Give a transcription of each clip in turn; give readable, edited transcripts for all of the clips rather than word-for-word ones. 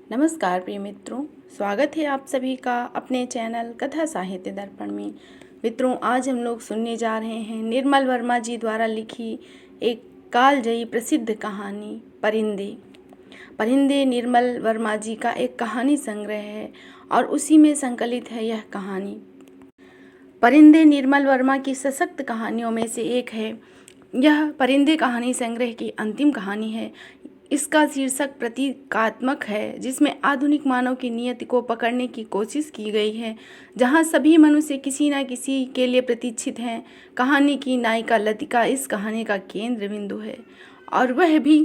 नमस्कार प्रिय मित्रों, स्वागत है आप सभी का अपने चैनल कथा साहित्य दर्पण में। मित्रों, आज हम लोग सुनने जा रहे हैं निर्मल वर्मा जी द्वारा लिखी एक कालजयी प्रसिद्ध कहानी परिंदे। परिंदे निर्मल वर्मा जी का एक कहानी संग्रह है और उसी में संकलित है यह कहानी। परिंदे निर्मल वर्मा की सशक्त कहानियों में से एक है। यह परिंदे कहानी संग्रह की अंतिम कहानी है। इसका शीर्षक प्रतीकात्मक है, जिसमें आधुनिक मानव की नियति को पकड़ने की कोशिश की गई है, जहां सभी मनुष्य किसी न किसी के लिए प्रतीक्षित हैं। कहानी की नायिका लतिका इस कहानी का केंद्र बिंदु है और वह भी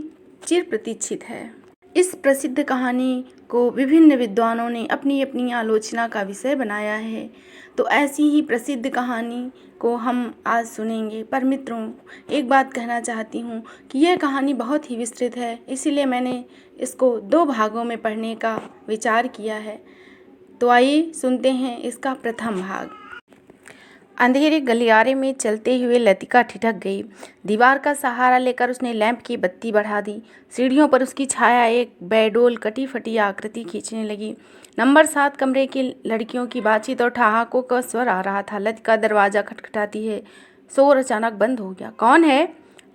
चिर प्रतीक्षित है। इस प्रसिद्ध कहानी को विभिन्न विद्वानों ने अपनी अपनी आलोचना का विषय बनाया है, तो ऐसी ही प्रसिद्ध कहानी को हम आज सुनेंगे। पर मित्रों, एक बात कहना चाहती हूँ कि यह कहानी बहुत ही विस्तृत है, इसीलिए मैंने इसको 2 भागों में पढ़ने का विचार किया है। तो आइए सुनते हैं इसका प्रथम भाग। अंधेरे गलियारे में चलते हुए लतिका ठिठक गई। दीवार का सहारा लेकर उसने लैंप की बत्ती बढ़ा दी। सीढ़ियों पर उसकी छाया एक बेडोल कटी फटी आकृति खींचने लगी। नंबर 7 कमरे की लड़कियों की बातचीत और ठहाकों का स्वर आ रहा था। लतिका दरवाज़ा खटखटाती है। शोर अचानक बंद हो गया। कौन है?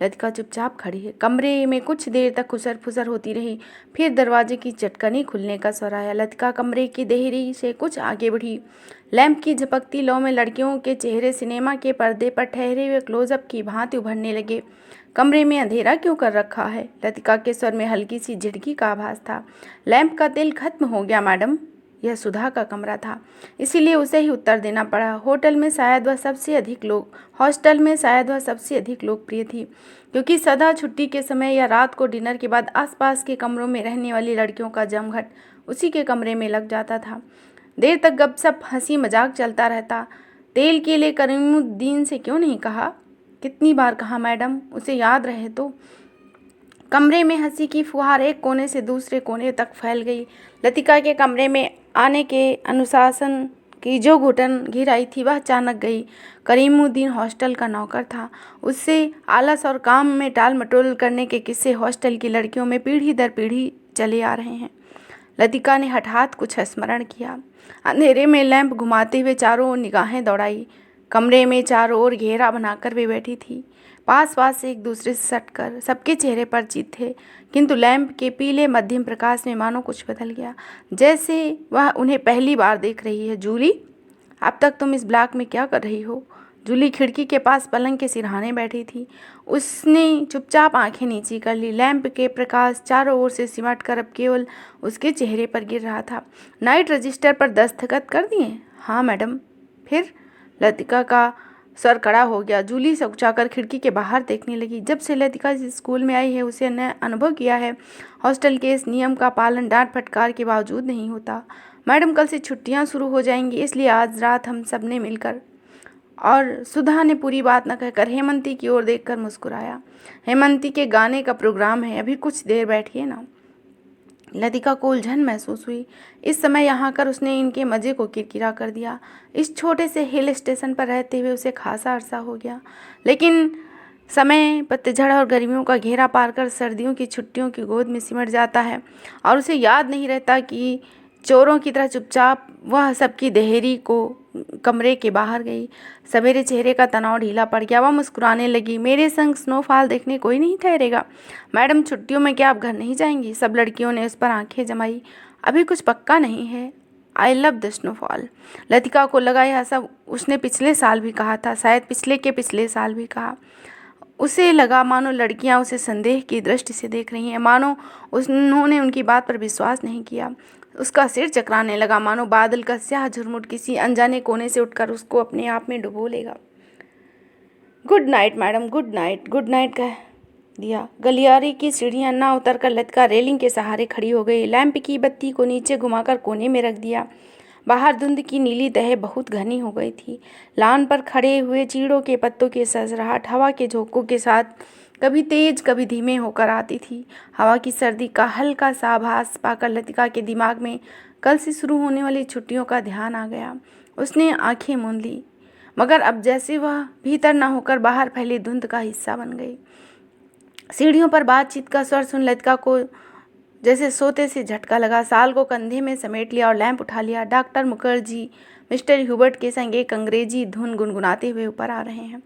लतिका चुपचाप खड़ी है। कमरे में कुछ देर तक खुसर फुसर होती रही। फिर दरवाजे की चटकनी खुलने का स्वर आया। लतिका कमरे की देहरी से कुछ आगे बढ़ी। लैंप की झपकती लौ में लड़कियों के चेहरे सिनेमा के पर्दे पर ठहरे हुए क्लोजअप की भांति उभरने लगे। कमरे में अंधेरा क्यों कर रखा है? लतिका के स्वर में हल्की सी झिड़की का आभास था। लैंप का तेल खत्म हो गया मैडम। यह सुधा का कमरा था, इसीलिए उसे ही उत्तर देना पड़ा। हॉस्टल में शायद वह सबसे अधिक लोकप्रिय थी, क्योंकि सदा छुट्टी के समय या रात को डिनर के बाद आसपास के कमरों में रहने वाली लड़कियों का जमघट उसी के कमरे में लग जाता था। देर तक गपशप हंसी मजाक चलता रहता। तेल के लिए करीमुद्दीन से क्यों नहीं कहा? कितनी बार कहा मैडम, उसे याद रहे तो। कमरे में हंसी की फुहार एक कोने से दूसरे कोने तक फैल गई। लतिका के कमरे में आने के अनुशासन की जो घुटन घिर आई थी, वह अचानक गई। करीमुद्दीन हॉस्टल का नौकर था। उससे आलस और काम में टाल मटोल करने के किस्से हॉस्टल की लड़कियों में पीढ़ी दर पीढ़ी चले आ रहे हैं। लतिका ने हठात कुछ स्मरण किया। अंधेरे में लैंप घुमाते हुए चारों ओर निगाहें दौड़ाई। कमरे में चारों ओर घेरा बनाकर वे बैठी थी, पास पास एक दूसरे से सटकर। सबके चेहरे पर चित थे, किंतु लैंप के पीले मध्यम प्रकाश में मानो कुछ बदल गया, जैसे वह उन्हें पहली बार देख रही है। जूली, अब तक तुम इस ब्लॉक में क्या कर रही हो? जूली खिड़की के पास पलंग के सिरहाने बैठी थी। उसने चुपचाप आंखें नीची कर ली। लैंप के प्रकाश चारों ओर से सिमट कर अब केवल उसके चेहरे पर गिर रहा था। नाइट रजिस्टर पर दस्तखत कर दिए? हाँ मैडम। फिर? लतिका का सर कड़ा हो गया। जूली सकुचाकर खिड़की के बाहर देखने लगी। जब से लतिका इस स्कूल में आई है, उसे न अनुभव किया है हॉस्टल के इस नियम का पालन डांट फटकार के बावजूद नहीं होता। मैडम, कल से छुट्टियां शुरू हो जाएंगी, इसलिए आज रात हम सब ने मिलकर। और सुधा ने पूरी बात न कहकर हेमंती की ओर देखकर मुस्कुराया। हेमंती के गाने का प्रोग्राम है, अभी कुछ देर बैठिए ना। लतिका को उलझन महसूस हुई। इस समय यहाँ कर उसने इनके मज़े को किरकिरा कर दिया। इस छोटे से हिल स्टेशन पर रहते हुए उसे खासा अरसा हो गया, लेकिन समय पतझड़ और गर्मियों का घेरा पार कर सर्दियों की छुट्टियों की गोद में सिमट जाता है और उसे याद नहीं रहता कि चोरों की तरह चुपचाप वह सबकी देहरी को कमरे के बाहर गई। सवेरे चेहरे का तनाव ढीला पड़ गया। वह मुस्कुराने लगी। मेरे संग स्नोफॉल देखने कोई नहीं ठहरेगा? मैडम, छुट्टियों में क्या आप घर नहीं जाएंगी? सब लड़कियों ने उस पर आंखें जमाई। अभी कुछ पक्का नहीं है। I love the snowfall. Latika को लगा यह सब उसने पिछले साल भी कहा था, शायद पिछले के पिछले साल भी कहा। उसे लगा मानो लड़कियां उसे संदेह की दृष्टि से देख रही हैं, मानो उन्होंने उनकी बात पर विश्वास नहीं किया। उसका सिर चकराने लगा, मानो बादल का स्याह झुरमुट किसी अनजाने कोने से उठकर उसको अपने आप में डुबो लेगा। Good night madam, good night, good night कह दिया। गलियारे की सीढ़ियां ना उतरकर लतिका रेलिंग के सहारे खड़ी हो गई। लैंप की बत्ती को नीचे घुमाकर कोने में रख दिया। बाहर धुंध की नीली तह बहुत घनी हो गई थी। लान पर खड़े हुए चीड़ों के पत्तों की सरसराहट हवा के झोंकों के साथ कभी तेज कभी धीमे होकर आती थी। हवा की सर्दी का हल्का सा आभास पाकर लतिका के दिमाग में कल से शुरू होने वाली छुट्टियों का ध्यान आ गया। उसने आंखें मूंद ली, मगर अब जैसे वह भीतर न होकर बाहर फैली धुंध का हिस्सा बन गई। सीढ़ियों पर बातचीत का स्वर सुन लतिका को जैसे सोते से झटका लगा। साल को कंधे में समेट लिया और लैंप उठा लिया। डॉक्टर मुखर्जी मिस्टर ह्यूबर्ट के संग एक अंग्रेजी धुन गुनगुनाते हुए ऊपर आ रहे हैं।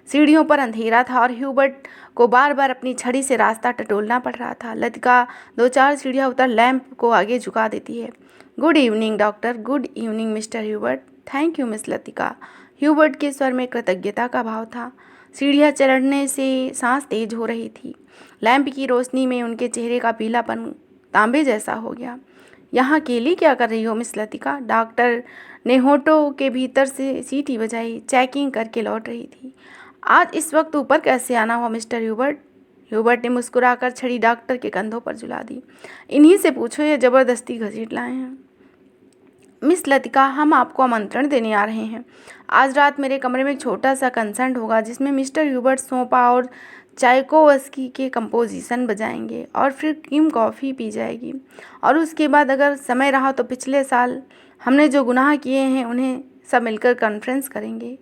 सीढ़ियों पर अंधेरा था और ह्यूबर्ट को बार बार अपनी छड़ी से रास्ता टटोलना पड़ रहा था। लतिका 2-4 सीढ़ियाँ उतर लैंप को आगे झुका देती है। Good evening doctor. Good evening mister Hubert. Thank you miss Latika. Hubert के स्वर में कृतज्ञता का भाव था। सीढ़ियाँ चढ़ने से सांस तेज हो रही थी। लैंप की रोशनी में उनके चेहरे का पीलापन तांबे जैसा हो गया। यहाँ अकेली क्या कर रही हो मिस लतिका? डॉक्टर ने होठों के भीतर से सीटी बजाई। चेकिंग करके लौट रही थी। आज इस वक्त ऊपर कैसे आना हुआ मिस्टर ह्यूबर्ट? ह्यूबर्ट ने मुस्कुराकर छड़ी डॉक्टर के कंधों पर झुला दी। इन्हीं से पूछो, ये जबरदस्ती घसीट लाए हैं। मिस लतिका, हम आपको आमंत्रण देने आ रहे हैं। आज रात मेरे कमरे में एक छोटा सा कंसर्ट होगा जिसमें मिस्टर ह्यूबर्ट सोपा और चाइकोवस्की के कंपोजिशन बजाएंगे और फिर क्रीम कॉफ़ी पी जाएगी। और उसके बाद अगर समय रहा तो पिछले साल हमने जो गुनाह किए हैं उन्हें सब मिलकर कॉन्फ्रेंस करेंगे।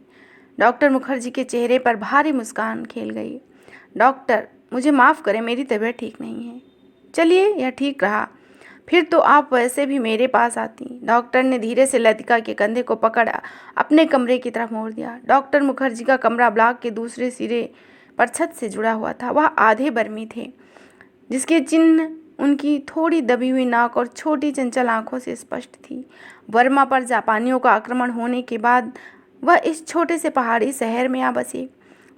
डॉक्टर मुखर्जी के चेहरे पर भारी मुस्कान खेल गई। डॉक्टर, मुझे माफ़ करें, मेरी तबीयत ठीक नहीं है। चलिए, यह ठीक रहा। फिर तो आप वैसे भी मेरे पास आती। डॉक्टर ने धीरे से लतिका के कंधे को पकड़ अपने कमरे की तरफ मोड़ दिया। डॉक्टर मुखर्जी का कमरा ब्लॉक के दूसरे सिरे पर छत से जुड़ा हुआ था। वह आधे बर्मी थे, जिसके चिन्ह उनकी थोड़ी दबी हुई नाक और छोटी चंचल आंखों से स्पष्ट थी। बर्मा पर जापानियों का आक्रमण होने के बाद वह इस छोटे से पहाड़ी शहर में आ बसे।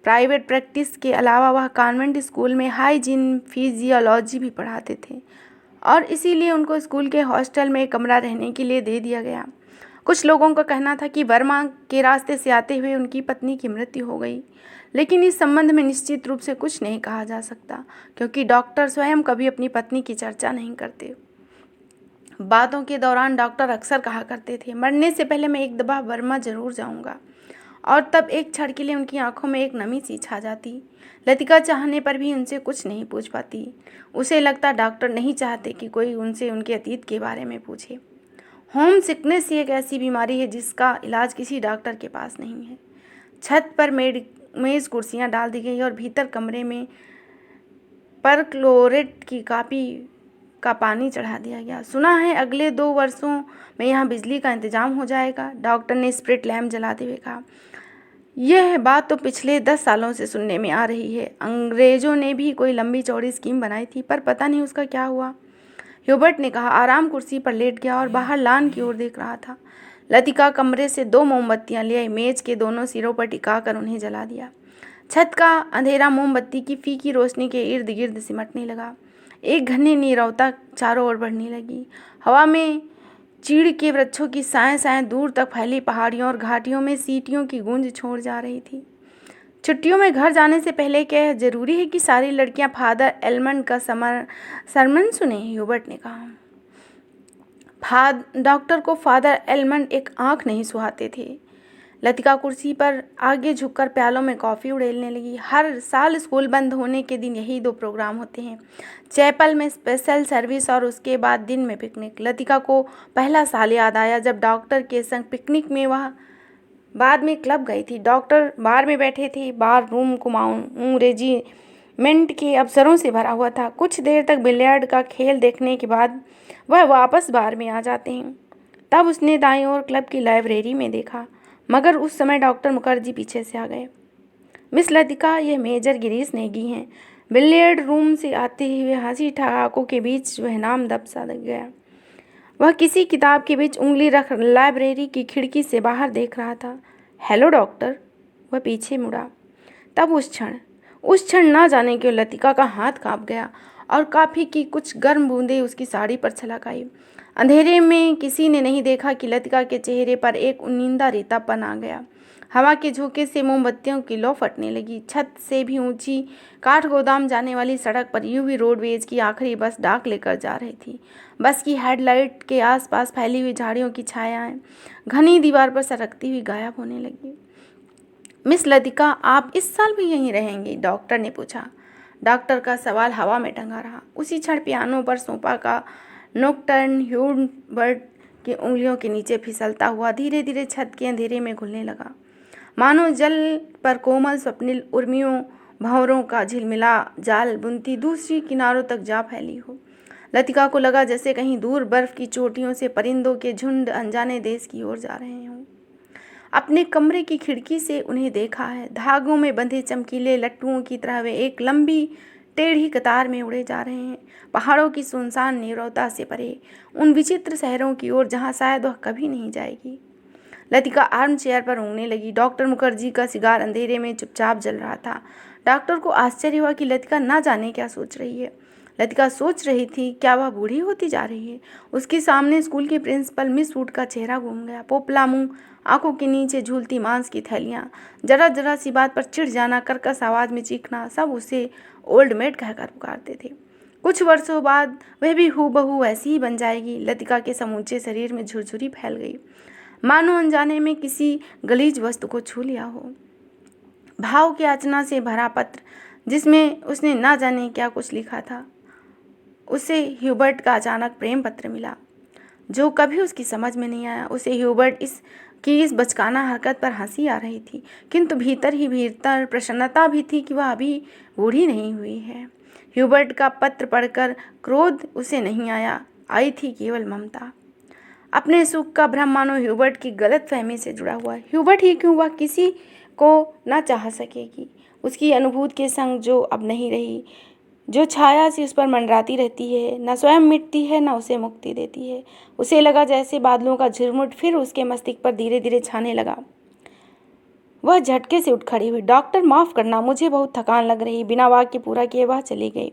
प्राइवेट प्रैक्टिस के अलावा वह कॉन्वेंट स्कूल में हाइजीन फिजियोलॉजी भी पढ़ाते थे और इसीलिए उनको स्कूल के हॉस्टल में एक कमरा रहने के लिए दे दिया गया। कुछ लोगों का कहना था कि वर्मा के रास्ते से आते हुए उनकी पत्नी की मृत्यु हो गई, लेकिन इस संबंध में निश्चित रूप से कुछ नहीं कहा जा सकता क्योंकि डॉक्टर स्वयं कभी अपनी पत्नी की चर्चा नहीं करते। बातों के दौरान डॉक्टर अक्सर कहा करते थे, मरने से पहले मैं एक दफ़ा वर्मा ज़रूर जाऊंगा। और तब एक क्षण के लिए उनकी आंखों में एक नमी सी छा जाती। लतिका चाहने पर भी उनसे कुछ नहीं पूछ पाती। उसे लगता डॉक्टर नहीं चाहते कि कोई उनसे उनके अतीत के बारे में पूछे। होम सिकनेस एक ऐसी बीमारी है जिसका इलाज किसी डॉक्टर के पास नहीं है। छत पर मेज कुर्सियां डाल दी गई और भीतर कमरे में परक्लोरेट की कापी का पानी चढ़ा दिया गया। सुना है अगले 2 वर्षों में यहाँ बिजली का इंतजाम हो जाएगा, डॉक्टर ने स्प्रिट लैम्प जलाते हुए कहा। यह बात तो पिछले 10 सालों से सुनने में आ रही है। अंग्रेजों ने भी कोई लंबी चौड़ी स्कीम बनाई थी, पर पता नहीं उसका क्या हुआ। ह्यूबर्ट ने कहा। आराम कुर्सी पर लेट गया और बाहर लान की ओर देख रहा था। लतिका कमरे से 2 मोमबत्तियां ले आई, मेज के दोनों सिरों पर टिकाकर उन्हें जला दिया। छत का अंधेरा मोमबत्ती की फीकी रोशनी के इर्द गिर्द सिमटने लगा। एक घनी नीरवता चारों ओर बढ़ने लगी। हवा में चीड़ के वृक्षों की साएं दूर तक फैली पहाड़ियों और घाटियों में सीटियों की गूंज छोड़ जा रही थी। छुट्टियों में घर जाने से पहले क्या यह जरूरी है कि सारी लड़कियां फादर एलमंड का सरमन सुने? ह्यूबर्ट ने कहा। डॉक्टर को फादर एलमंड एक आंख नहीं सुहाते थे। लतिका कुर्सी पर आगे झुककर प्यालों में कॉफ़ी उड़ेलने लगी। हर साल स्कूल बंद होने के दिन यही 2 प्रोग्राम होते हैं, चैपल में स्पेशल सर्विस और उसके बाद दिन में पिकनिक। लतिका को पहला साल याद आया जब डॉक्टर के संग पिकनिक में वह बाद में क्लब गई थी। डॉक्टर बार में बैठे थे। बार रूम कुमाऊं रेजिमेंट के अफसरों से भरा हुआ था। कुछ देर तक बिलियर्ड का खेल देखने के बाद वह वापस बार में आ जाते हैं। तब उसने दाईं ओर क्लब की लाइब्रेरी में देखा, मगर उस समय डॉक्टर मुखर्जी पीछे से आ गए। मिस लतिका, यह मेजर गिरीश नेगी हैं। बिलियर्ड रूम से आते हुए हंसी ठहाकों के बीच वह नाम दब सा गया। वह किसी किताब के बीच उंगली रख लाइब्रेरी की खिड़की से बाहर देख रहा था। Hello doctor. वह पीछे मुड़ा। तब उस क्षण ना जाने क्यों लतिका का हाथ कांप गया और कॉफी की कुछ गर्म बूंदें उसकी साड़ी पर छलक आई। अंधेरे में किसी ने नहीं देखा कि लतिका के चेहरे पर एक उन्नीदा रेतापन आ गया। हवा के झोंके से मोमबत्तियों की लौ फटने लगी। छत से भी ऊंची काठ गोदाम जाने वाली सड़क पर यूवी रोडवेज की आखिरी बस डाक लेकर जा रही थी। बस की हेडलाइट के आसपास फैली हुई झाड़ियों की छायाएं घनी दीवार पर सरकती हुई गायब होने लगी। मिस लतिका, आप इस साल भी यहीं रहेंगी? डॉक्टर ने पूछा। डॉक्टर का सवाल हवा में टंगा रहा। उसी क्षण पियानो पर सोपा का नोक्टर्न ह्यूबर्ट की उंगलियों के नीचे फिसलता हुआ धीरे धीरे छत के अंधेरे में घुलने लगा, मानो जल पर कोमल स्वप्निल उर्मियों भंवरों का झिलमिला जाल बुनती दूसरी किनारों तक जा फैली हो। लतिका को लगा जैसे कहीं दूर बर्फ की चोटियों से परिंदों के झुंड अनजाने देश की ओर जा रहे हों। अपने कमरे की खिड़की से उन्हें देखा है। धागों में बंधे चमकीले लट्टुओं की तरह वे एक लंबी टेढ़ी कतार में उड़े जा रहे हैं, पहाड़ों की सुनसान नीरवता से परे, उन विचित्र शहरों की ओर जहाँ शायद वह कभी नहीं जाएगी। लतिका आर्म चेयर पर ऊँघने लगी। डॉक्टर मुखर्जी का सिगार अंधेरे में चुपचाप जल रहा था। डॉक्टर को आश्चर्य हुआ कि लतिका ना जाने क्या सोच रही है। लतिका सोच रही थी, क्या वह बूढ़ी होती जा रही है? उसके सामने स्कूल की प्रिंसिपल मिस वुड का चेहरा घूम गया। पोपला मुंह, आंखों के नीचे झूलती मांस की थैलियाँ, जरा जरा सी बात पर चिढ़ जाना, कर्कश आवाज़ में चीखना, सब उसे ओल्ड मेड कहकर पुकारते थे। कुछ वर्षों बाद वह भी हूबहू ऐसी ही बन जाएगी। लतिका के समूचे शरीर में झुरझुरी फैल गई, मानो अनजाने में किसी गलीज वस्तु को छू लिया हो। भाव की याचना से भरा पत्र जिसमें उसने ना जाने क्या कुछ लिखा था। उसे ह्यूबर्ट का अचानक प्रेम पत्र मिला, जो कभी उसकी समझ में नहीं आया। उसे ह्यूबर्ट इस बचकाना हरकत पर हंसी आ रही थी, किंतु भीतर ही भीतर प्रसन्नता भी थी कि वह अभी बूढ़ी नहीं हुई है। ह्यूबर्ट का पत्र पढ़कर क्रोध उसे नहीं आया, आई थी केवल ममता। अपने सुख का भ्रम मानो ह्यूबर्ट की गलत फहमी से जुड़ा हुआ है। ह्यूबर्ट ही क्यों, वह किसी को ना चाह सकेगी। उसकी अनुभूति के संग जो अब नहीं रही, जो छाया सी उस पर मंडराती रहती है, न स्वयं मिटती है न उसे मुक्ति देती है। उसे लगा जैसे बादलों का झुरमुट फिर उसके मस्तिष्क पर धीरे धीरे छाने लगा। वह झटके से उठ खड़ी हुई। डॉक्टर, माफ़ करना, मुझे बहुत थकान लग रही। बिना वाक्य पूरा किए वह चली गई।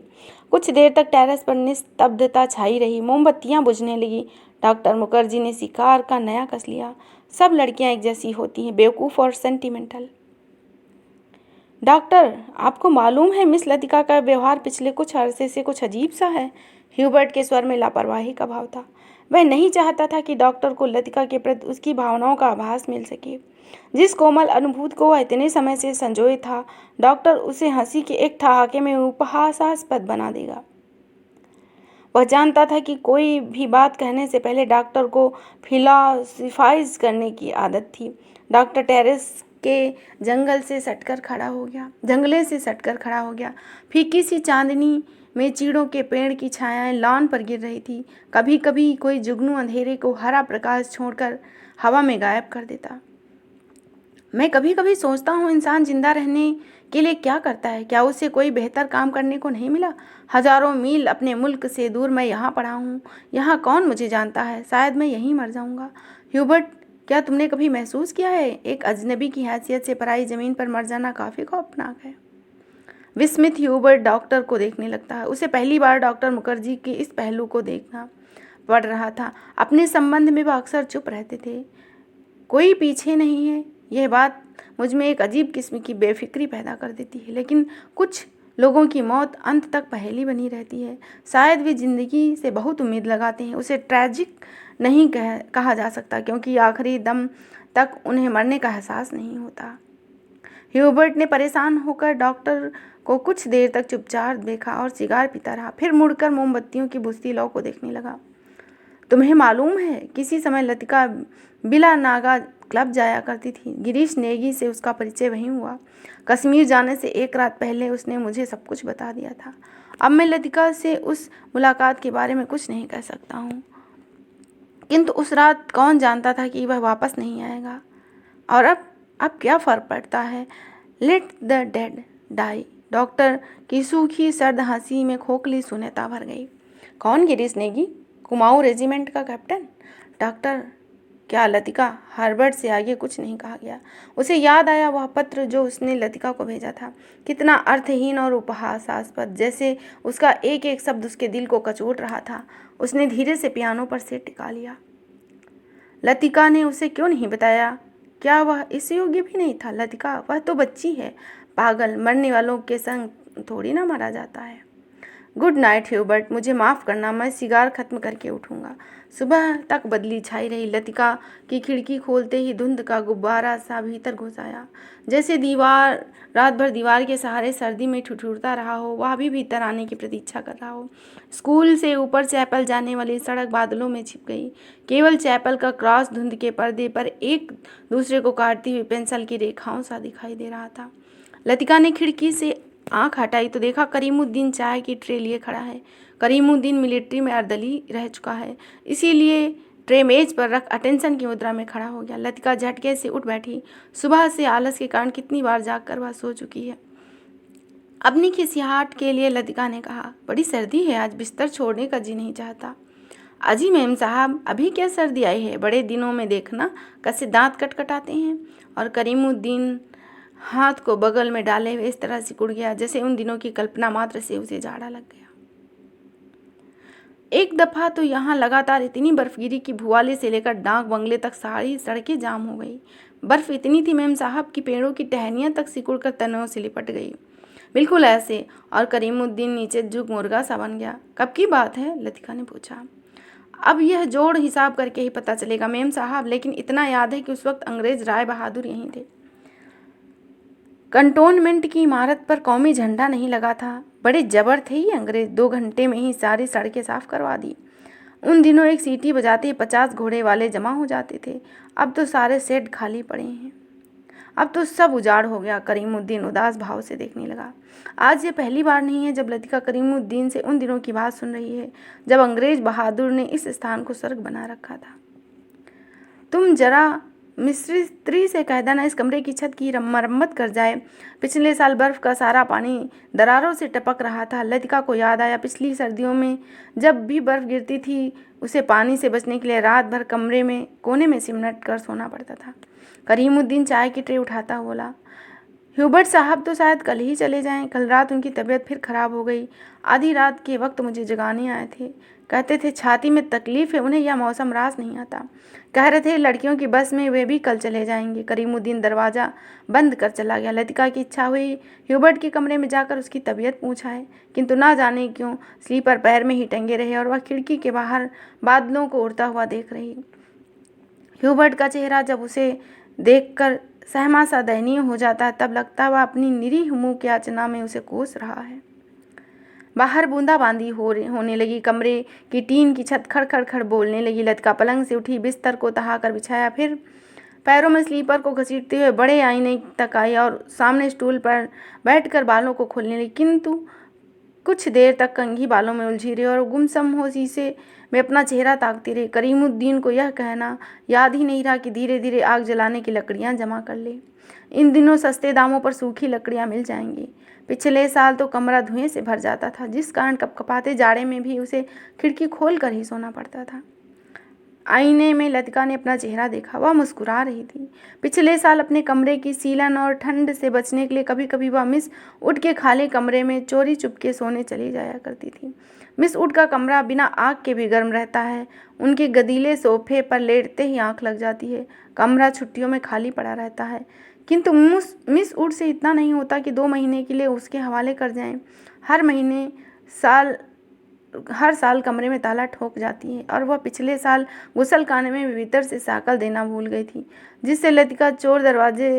कुछ देर तक टेरेस पर निस्तब्धता छाई रही। मोमबत्तियां बुझने लगी। डॉक्टर मुखर्जी ने शिकार का नया कस लिया। सब लड़कियां एक जैसी होती हैं, बेवकूफ़ और सेंटिमेंटल। डॉक्टर, आपको मालूम है मिस लतिका का व्यवहार पिछले कुछ अरसे से कुछ अजीब सा है। ह्यूबर्ट के स्वर में लापरवाही का भाव था। वह नहीं चाहता था कि डॉक्टर को लतिका के प्रति उसकी भावनाओं का आभास मिल सके। जिस कोमल अनुभूति को वह इतने समय से संजोए था, डॉक्टर उसे हंसी के एक ठहाके में उपहासास्पद बना देगा। वह जानता था कि कोई भी बात कहने से पहले डॉक्टर को फिलॉसफाइज करने की आदत थी। डॉक्टर टेरेस के जंगले से सटकर खड़ा हो गया। फीकी सी चांदनी में चीड़ों के पेड़ की छायाएं लॉन पर गिर रही थी। कभी कभी कोई जुगनू अंधेरे को हरा प्रकाश छोड़कर हवा में गायब कर देता। मैं कभी कभी सोचता हूँ, इंसान जिंदा रहने के लिए क्या करता है? क्या उसे कोई बेहतर काम करने को नहीं मिला? हजारों मील अपने मुल्क से दूर मैं यहाँ पड़ा हूँ। यहाँ कौन मुझे जानता है? शायद मैं यहीं मर जाऊँगा। ह्यूबर्ट, क्या तुमने कभी महसूस किया है, एक अजनबी की हैसियत से पराई जमीन पर मर जाना काफ़ी खौफनाक है। विस्मित ह्यूबर्ट डॉक्टर को देखने लगता है। उसे पहली बार डॉक्टर मुखर्जी के इस पहलू को देखना पड़ रहा था। अपने संबंध में वह अक्सर चुप रहते थे। कोई पीछे नहीं है, यह बात मुझ में एक अजीब किस्म की बेफिक्री पैदा कर देती है। लेकिन कुछ लोगों की मौत अंत तक पहेली बनी रहती है। शायद वे जिंदगी से बहुत उम्मीद लगाते हैं। उसे ट्रैजिक नहीं कहा जा सकता, क्योंकि आखिरी दम तक उन्हें मरने का एहसास नहीं होता। ह्यूबर्ट ने परेशान होकर डॉक्टर को कुछ देर तक चुपचाप देखा और सिगार पीता रहा। फिर मुड़कर मोमबत्तियों की बुझती लौ को देखने लगा। तुम्हें मालूम है, किसी समय लतिका बिला नागा क्लब जाया करती थी। गिरीश नेगी से उसका परिचय वहीं हुआ। कश्मीर जाने से एक रात पहले उसने मुझे सब कुछ बता दिया था। अब मैं लतिका से उस मुलाकात के बारे में कुछ नहीं कह सकता हूँ, किंतु उस रात कौन जानता था कि वह वापस नहीं आएगा। और अब क्या फ़र्क पड़ता है? Let the dead die. Doctor की सूखी सर्द हंसी में खोखली शून्यता भर गई। कौन गिरीश नेगी? कुमाऊं रेजिमेंट का कैप्टन। डॉक्टर, क्या लतिका? हर्बर्ट से आगे कुछ नहीं कहा गया। उसे याद आया वह पत्र जो उसने लतिका को भेजा था। कितना अर्थहीन और उपहासास्पद, जैसे उसका एक एक शब्द उसके दिल को कचोट रहा था। उसने धीरे से पियानो पर सिर टिका लिया। लतिका ने उसे क्यों नहीं बताया? क्या वह इस योग्य भी नहीं था? लतिका, वह तो बच्ची है। पागल, मरने वालों के संग थोड़ी ना मरा जाता है। गुड नाइट ह्यूबर्ट, मुझे माफ़ करना, मैं सिगार खत्म करके उठूँगा। सुबह तक बदली छाई रही। लतिका की खिड़की खोलते ही धुंध का गुब्बारा सा भीतर घुस आया। जैसे रात भर दीवार के सहारे सर्दी में ठिठुरता रहा हो, वह भी भीतर आने की प्रतीक्षा कर रहा हो। स्कूल से ऊपर चैपल जाने वाली सड़क बादलों में छिप गई। केवल चैपल का क्रॉस धुंध के पर्दे पर एक दूसरे को काटती हुई पेंसिल की रेखाओं सा दिखाई दे रहा था। लतिका ने खिड़की से आंख हटाई तो देखा करीमुद्दीन चाय की ट्रे लिए खड़ा है। करीमुद्दीन मिलिट्री में अर्दली रह चुका है, इसीलिए ट्रे मेज पर रख अटेंशन की मुद्रा में खड़ा हो गया। लतिका झटके से उठ बैठी। सुबह से आलस के कारण कितनी बार जाग कर वह सो चुकी है। अपनी खिसियाहट के लिए लतिका ने कहा, बड़ी सर्दी है आज, बिस्तर छोड़ने का जी नहीं चाहता। अजी मेम साहब, अभी क्या सर्दी आई है, बड़े दिनों में देखना कैसे दांत कटकटाते हैं। और करीमुद्दीन हाथ को बगल में डाले हुए इस तरह सिकुड़ गया जैसे उन दिनों की कल्पना मात्र से उसे जाड़ा लग गया। एक दफ़ा तो यहाँ लगातार इतनी बर्फगिरी की भुवाले से लेकर डाक बंगले तक सारी सड़कें जाम हो गई। बर्फ़ इतनी थी मेम साहब की पेड़ों की टहनियाँ तक सिकुड़कर तनों से लिपट गई, बिल्कुल ऐसे। और करीमुद्दीन नीचे झुक मुर्गा सा बन गया। कब की बात है, लतिका ने पूछा। अब यह जोड़ हिसाब करके ही पता चलेगा मेम साहब, लेकिन इतना याद है कि उस वक्त अंग्रेज राय बहादुर यहीं थे। कंटोनमेंट की इमारत पर कौमी झंडा नहीं लगा था। बड़े जबर थे ये अंग्रेज, 2 घंटे में ही सारी सड़कें साफ करवा दी। उन दिनों एक सीटी बजाते ही 50 घोड़े वाले जमा हो जाते थे। अब तो सारे सेट खाली पड़े हैं, अब तो सब उजाड़ हो गया। करीमुद्दीन उदास भाव से देखने लगा। आज ये पहली बार नहीं है जब लतिका करीमुद्दीन से उन दिनों की बात सुन रही है जब अंग्रेज बहादुर ने इस स्थान को स्वर्ग बना रखा था। तुम जरा मिस्त्री से कह देना इस कमरे की छत की मरम्मत कर जाए। पिछले साल बर्फ का सारा पानी दरारों से टपक रहा था। लतिका को याद आया पिछली सर्दियों में जब भी बर्फ गिरती थी उसे पानी से बचने के लिए रात भर कमरे में कोने में सिमट कर सोना पड़ता था। करीमुद्दीन चाय की ट्रे उठाता बोला, ह्यूबर्ट साहब तो शायद कल ही चले जाएं। कल रात उनकी तबीयत फिर खराब हो गई। आधी रात के वक्त मुझे जगाने आए थे, कहते थे छाती में तकलीफ है उन्हें, यह मौसम रास नहीं आता। कह रहे थे लड़कियों की बस में वे भी कल चले जाएंगे। करीमुद्दीन दरवाज़ा बंद कर चला गया। लतिका की इच्छा हुई ह्यूबर्ट के कमरे में जाकर उसकी तबीयत पूछाए, किंतु ना जाने क्यों स्लीपर पैर में ही टंगे रहे और वह खिड़की के बाहर बादलों को उड़ता हुआ देख रही। ह्यूबर्ट का चेहरा जब उसे देखकर सहमा सा दयनीय हो जाता तब लगता वह अपनी निरीह मुँह की याचना में उसे कोस रहा है। बाहर बूंदाबांदी होने लगी। कमरे की टीन की छत खड़ खड़ खड़ बोलने लगी। लतिका पलंग से उठी, बिस्तर को तहाकर बिछाया, फिर पैरों में स्लीपर को घसीटते हुए बड़े आईने तक आई और सामने स्टूल पर बैठकर बालों को खोलने लगी। किंतु कुछ देर तक कंघी बालों में उलझी रही और गुमसम हो शीशे में अपना चेहरा ताकती रही। करीमुद्दीन को यह कहना याद ही नहीं रहा कि धीरे धीरे आग जलाने की लकड़ियां जमा कर ले। इन दिनों सस्ते दामों पर सूखी लकड़ियां मिल जाएंगी। पिछले साल तो कमरा धुएं से भर जाता था, जिस कारण कपकपाते जाड़े में भी उसे खिड़की खोल कर ही सोना पड़ता था। आईने में लतिका ने अपना चेहरा देखा। वह मुस्कुरा रही थी। पिछले साल अपने कमरे की सीलन और ठंड से बचने के लिए कभी कभी वह मिस उड के खाली कमरे में चोरी चुपके सोने चली जाया करती थी। मिस उड का कमरा बिना आग के भी गर्म रहता है। उनके गदीले सोफे पर लेटते ही आंख लग जाती है। कमरा छुट्टियों में खाली पड़ा रहता है, किंतु मिस उड से इतना नहीं होता कि 2 महीने के लिए उसके हवाले कर जाएं। हर साल कमरे में ताला ठोक जाती है और वह पिछले साल गुसलखाने में भीतर से साकल देना भूल गई थी, जिससे लतिका चोर दरवाजे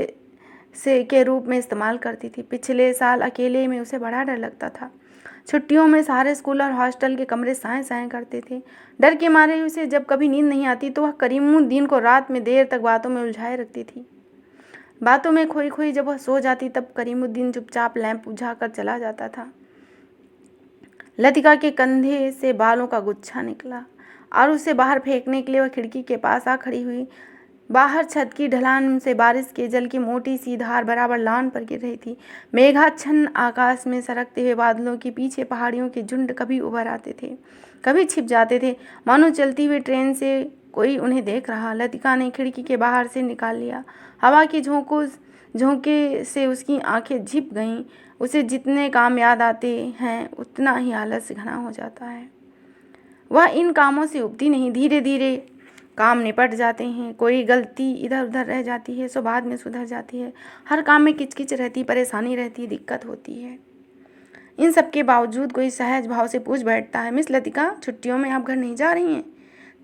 से के रूप में इस्तेमाल करती थी। पिछले साल अकेले में उसे बड़ा डर लगता था। छुट्टियों में सारे स्कूल और हॉस्टल के कमरे साएं साएं करते थे। डर के मारे उसे जब कभी नींद नहीं आती तो वह करीमुद्दीन को रात में देर तक बातों में उलझाए रखती थी। बातों में खोई खोई जब वह सो जाती तब करीमुद्दीन चुपचाप लैंप बुझाकर चला जाता था। लतिका के कंधे से बालों का गुच्छा निकला और उसे बाहर फेंकने के लिए वह खिड़की के पास आ खड़ी हुई। बाहर छत की ढलान से बारिश के जल की मोटी सी धार बराबर लान पर गिर रही थी। मेघाच्छन्न आकाश में सरकते हुए बादलों के पीछे पहाड़ियों के झुंड कभी उभर आते थे, कभी छिप जाते थे, मानो चलती हुई ट्रेन से कोई उन्हें देख रहा। लतिका ने खिड़की के बाहर से निकाल लिया। हवा की झोंके से उसकी आंखें झिप गईं। उसे जितने काम याद आते हैं उतना ही आलस घना हो जाता है। वह इन कामों से उबती नहीं। धीरे धीरे काम निपट जाते हैं। कोई गलती इधर उधर रह जाती है सो बाद में सुधर जाती है। हर काम में किचकिच रहती, परेशानी रहती, दिक्कत होती है। इन सब के बावजूद कोई सहज भाव से पूछ बैठता है, मिस लतिका, छुट्टियों में आप घर नहीं जा रही हैं?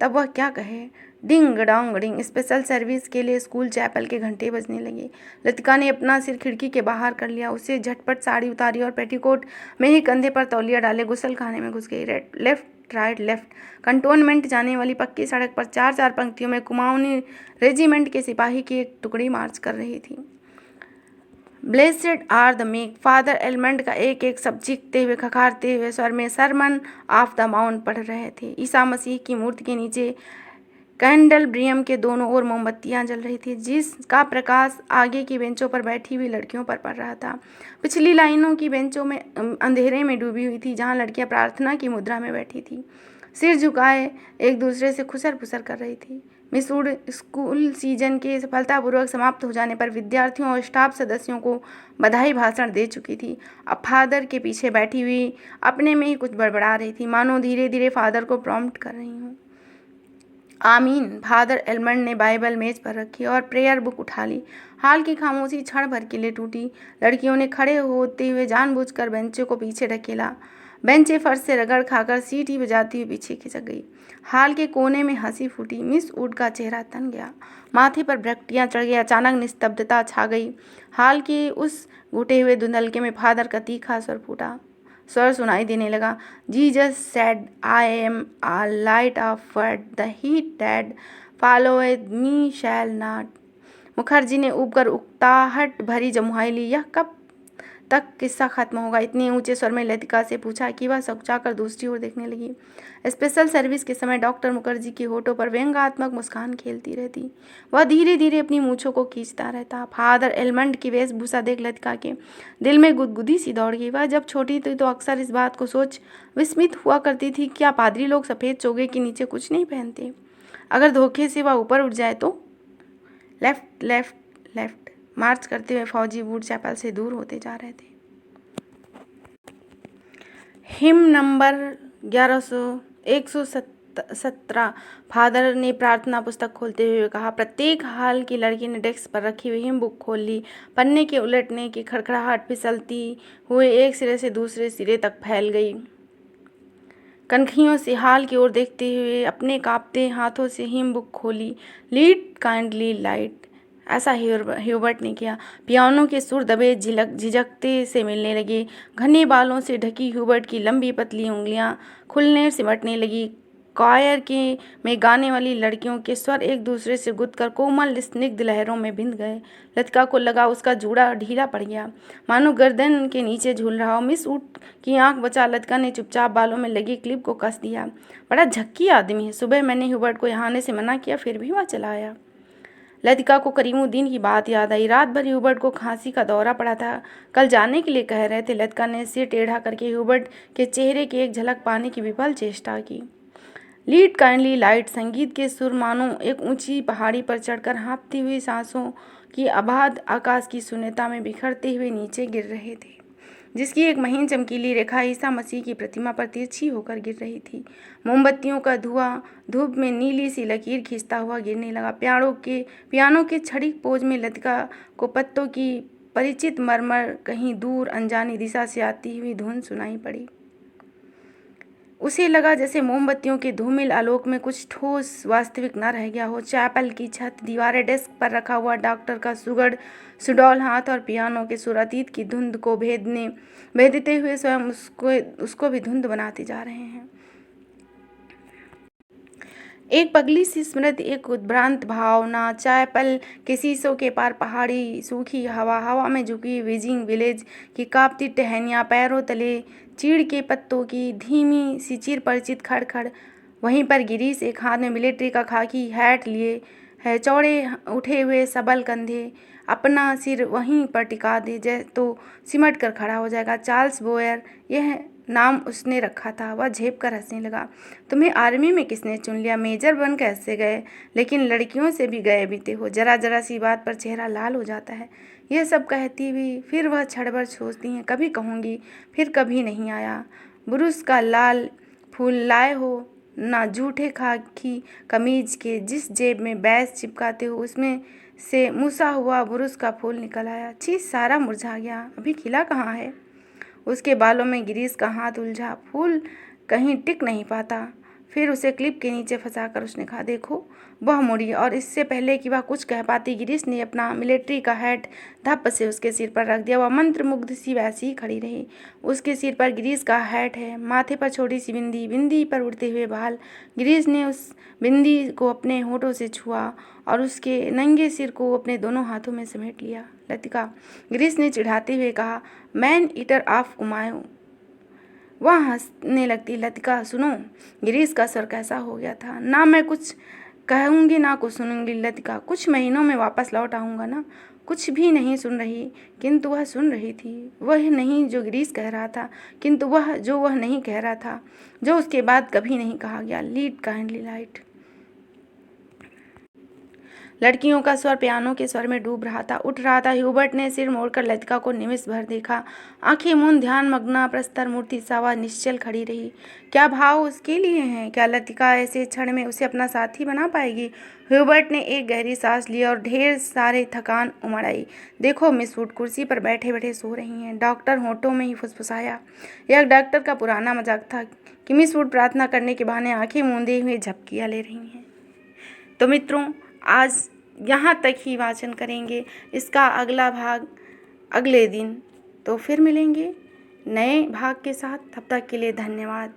तब वह क्या कहे? Ding dong ding. Special service के लिए स्कूल चैपल के घंटे बजने लगे। लतिका ने अपना सिर खिड़की के बाहर कर लिया। उसे झटपट साड़ी उतारी और पेटीकोट में ही कंधे पर तौलिया डाले गुसलखाने में घुस गई। Left right left. कंटोनमेंट जाने वाली पक्की सड़क पर 4-4 पंक्तियों में कुमाऊनी रेजिमेंट के सिपाही की एक टुकड़ी मार्च कर रही थी। Blessed are the meek. Father एलमंड का एक एक शब्द चीखते हुए खखारते हुए स्वर में सरमन ऑफ द माउंट पढ़ रहे थे। ईसा मसीह की मूर्ति के नीचे कैंडलब्रियम के दोनों ओर मोमबत्तियां जल रही थी, जिसका प्रकाश आगे की बेंचों पर बैठी हुई लड़कियों पर पड़ रहा था। पिछली लाइनों की बेंचों में अंधेरे में डूबी हुई थी, जहां लड़कियां प्रार्थना की मुद्रा में बैठी थी, सिर झुकाए एक दूसरे से खुसर फुसर कर रही थी। मिस वुड स्कूल सीजन के सफलतापूर्वक समाप्त हो जाने पर विद्यार्थियों और स्टाफ सदस्यों को बधाई भाषण दे चुकी थी। अब फादर के पीछे बैठी हुई अपने में ही कुछ बड़बड़ा रही थी, मानो धीरे धीरे फादर को प्रॉम्प्ट कर रही हूँ। आमीन। फादर एलमंड ने बाइबल मेज पर रखी और प्रेयर बुक उठा ली। हाल की खामोशी क्षण भर के लिए टूटी। लड़कियों ने खड़े होते हुए जानबूझकर बेंचों को पीछे ढकेला। बेंचें फर्श से रगड़ खाकर सीटी बजाती हुई पीछे खिसक गई। हाल के कोने में हंसी फूटी। मिस वुड का चेहरा तन गया, माथे पर भ्रकटियां चढ़ गई। अचानक निस्तब्धता छा गई। हाल के उस घुटे हुए धुंधलके में फादर का तीखा स्वर सुनाई देने लगा। Jesus said, I am a light of world, the heat that followeth me shall not. Mukherjee ने ऊपर उकताहट भरी जमुहाई ली। यह कब तक किस्सा खत्म होगा? इतने ऊंचे स्वर में लतिका से पूछा कि वह सकचाकर दूसरी ओर देखने लगी। स्पेशल सर्विस के समय डॉक्टर मुखर्जी की होठों पर व्यंग्यात्मक मुस्कान खेलती रहती। वह धीरे धीरे अपनी मूंछों को खींचता रहता। फादर एलमंड की वेशभूषा देख लतिका के दिल में गुदगुदी सी दौड़ गई। वह जब छोटी थी तो अक्सर इस बात को सोच विस्मित हुआ करती थी, क्या पादरी लोग सफ़ेद चोगे के नीचे कुछ नहीं पहनते? अगर धोखे से वह ऊपर उठ जाए तो? लेफ्ट लेफ्ट लेफ्ट मार्च करते हुए फौजी वुड चैपल से दूर होते जा रहे थे। Him number 117। फादर ने प्रार्थना पुस्तक खोलते हुए कहा। प्रत्येक हाल की लड़की ने डेस्क पर रखी हुई हिम बुक खोल ली। पन्ने के उलटने की खड़खड़ाहट फिसलती हुए एक सिरे से दूसरे सिरे तक फैल गई। कनखियों से हाल की ओर देखते हुए अपने कांपते हाथों से हिम बुक खोली। लीड काइंडली लाइट, ऐसा ह्यूबर्ट ने किया। पियानो के सुर दबे झिझकते से मिलने लगे। घने बालों से ढकी ह्यूबर्ट की लंबी पतली उंगलियां खुलने सिमटने लगी। क्वायर में गाने वाली लड़कियों के स्वर एक दूसरे से गुदकर कोमल स्निग्ध लहरों में भिंद गए। लतिका को लगा उसका जूड़ा ढीला पड़ गया, मानो गर्दन के नीचे झूल रहा हो। मिस वुड की आंख बचा लतिका ने चुपचाप बालों में लगी क्लिप को कस दिया। बड़ा झक्की आदमी है। सुबह मैंने ह्यूबर्ट को यहाँ आने से मना किया, फिर भी वह चला आया। लतिका को करीमुद्दीन की बात याद आई। रात भर ह्यूबर्ट को खांसी का दौरा पड़ा था, कल जाने के लिए कह रहे थे। लतिका ने सिर टेढ़ा करके ह्यूबर्ट के चेहरे की एक झलक पाने की विफल चेष्टा की। लीड काइंडली लाइट, संगीत के सुर मानो एक ऊंची पहाड़ी पर चढ़कर हाँफती हुई सांसों की अबाध आकाश की शून्यता में बिखरते हुए नीचे गिर रहे थे, जिसकी एक महीन चमकीली रेखा ईसा मसीह की प्रतिमा पर तिरछी होकर गिर रही थी। मोमबत्तियों का धुआं धूप में नीली सी लकीर खींचता हुआ गिरने लगा। पियानो के क्षणिक पोज में लतिका को पत्तों की परिचित मरमर कहीं दूर अनजानी दिशा से आती हुई धुन सुनाई पड़ी। उसे लगा जैसे मोमबत्तियों के धूमिल आलोक में कुछ ठोस वास्तविक न रह गया हो। चैपल की छत, दीवारें, डेस्क पर रखा हुआ डॉक्टर का सुडौल हाथ और पियानो के सुर अतीत की धुंध को भेदते हुए स्वयं उसको भी धुंध बनाते जा रहे हैं। एक पगली सी स्मृति, एक उद्भ्रांत भावना। चैपल के शीशों के पार पहाड़ी, सूखी हवा में झुकी विजिंग विलेज की कांपती टहनियाँ, पैरों तले चीड़ के पत्तों की धीमी सी चिर परिचित खड़खड़। वहीं पर गिरीश एक हाथ में मिलिट्री का खाकी हैट लिए है, चौड़े उठे हुए सबल कंधे, अपना सिर वहीं पर टिका दे तो सिमट कर खड़ा हो जाएगा। चार्ल्स बोयर, यह नाम उसने रखा था। वह झेप कर हंसने लगा। तुम्हें आर्मी में किसने चुन लिया? मेजर बन कैसे गए? लेकिन लड़कियों से भी गए बीते हो। जरा सी बात पर चेहरा लाल हो जाता है। यह सब कहती हुई फिर वह क्षण सोचती हैं, कभी कहूँगी, फिर कभी नहीं आया। बुरुस का लाल फूल लाए हो ना? जूठे खाकी कमीज के जिस जेब में बैस चिपकाते हो उसमें से मुसा हुआ बुरुस का फूल निकल आया। छी, सारा मुरझा गया, अभी खिला कहाँ है? उसके बालों में गिरीश का हाथ उलझा। फूल कहीं टिक नहीं पाता। फिर उसे क्लिप के नीचे फंसाकर उसने कहा, देखो। वह मुड़ी और इससे पहले कि वह कुछ कह पाती, गिरीश ने अपना मिलिट्री का हैट धप्प से उसके सिर पर रख दिया। वह मंत्रमुग्ध सी वैसी ही खड़ी रही। उसके सिर पर गिरीश का हैट है, माथे पर छोटी सी बिंदी, बिंदी पर उड़ते हुए बाल। गिरीश ने उस बिंदी को अपने होठों से छुआ और उसके नंगे सिर को अपने दोनों हाथों में समेट लिया। लतिका, गिरीश ने चिढ़ाते हुए कहा, मैन ईटर ऑफ कुमाऊं। वह हंसने लगती। लतिका, सुनो। गिरीश का स्वर कैसा हो गया था। ना मैं कुछ कहूँगी ना कुछ सुनूंगी लतिका, कुछ महीनों में वापस लौट आऊँगा ना। कुछ भी नहीं सुन रही, किंतु वह सुन रही थी। वह नहीं जो गिरीश कह रहा था, किंतु वह नहीं कह रहा था, जो उसके बाद कभी नहीं कहा गया। Lead kindly light. लड़कियों का स्वर पियानो के स्वर में डूब रहा था, उठ रहा था। ह्यूबर्ट ने सिर मोड़कर लतिका को निमिष भर देखा। आंखें मूंद ध्यान मग्ना प्रस्तर मूर्ति सावा निश्चल खड़ी रही। क्या भाव उसके लिए हैं? क्या लतिका ऐसे क्षण में उसे अपना साथी बना पाएगी? ह्यूबर्ट ने एक गहरी सांस ली और ढेर सारे थकान उमड़ आई। देखो मिस वुड कुर्सी पर बैठे बैठे सो रही हैं। डॉक्टर होठों में ही फुसफुसाया। यह डॉक्टर का पुराना मजाक था कि मिस वुड प्रार्थना करने के बहाने आंखें मूंदे हुए झपकियां ले रही हैं। तो मित्रों, आज यहाँ तक ही वाचन करेंगे। इसका अगला भाग अगले दिन। तो फिर मिलेंगे नए भाग के साथ। तब तक के लिए धन्यवाद।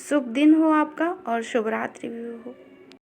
शुभ दिन हो आपका और शुभ रात्रि भी हो।